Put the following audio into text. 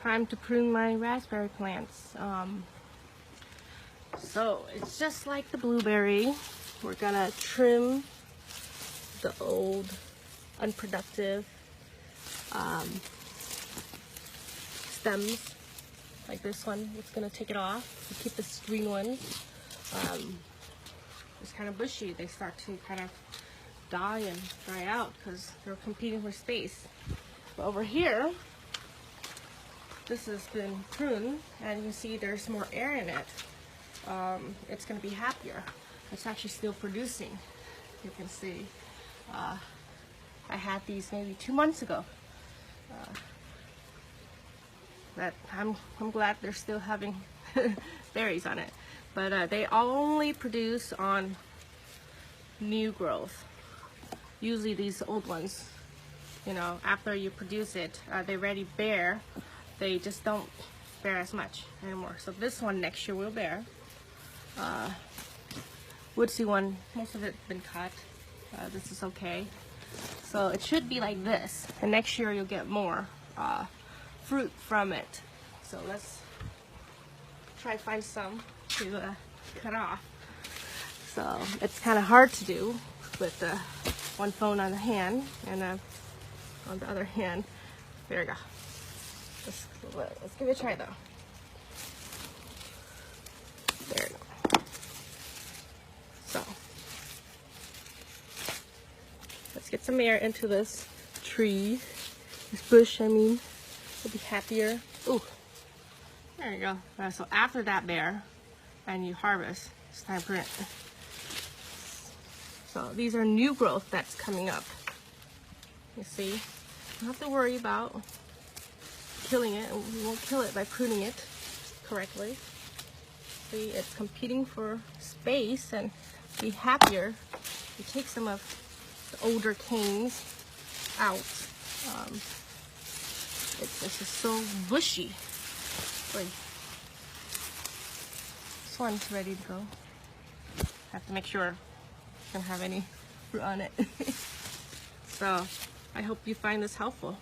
time to prune my raspberry plants. So it's just like the blueberry. We're gonna trim the old, unproductive stems, like this one. It's gonna take it off. We keep this green one. It's kind of bushy. They start to kind of die and dry out because they're competing for space. But over here, this has been pruned, and you see there's more air in it. It's going to be happier. It's actually still producing. You can see. I had these maybe 2 months ago. I'm glad they're still having berries on it. But they only produce on new growth. Usually these old ones, you know, after you produce it, they already bear. They just don't bear as much anymore. So this one next year will bear. Woodsy one, most of it's been cut. This is okay. So it should be like this. And next year you'll get more fruit from it. So let's try to find some to cut off. So it's kind of hard to do with one phone on the hand and on the other hand. There we go. Let's give it a try though. There we go. So let's get some air into this tree, this bush. I mean, it'll be happier. Ooh, there you go. So after that bear, and you harvest, it's time for it. So these are new growth that's coming up. You see, you don't have to worry about killing it. We won't kill it by pruning it correctly. See, it's competing for space and be happier. You take some of the older canes out. It's just so bushy. Wait. This one's ready to go. Have to make sure it doesn't have any fruit on it. So I hope you find this helpful.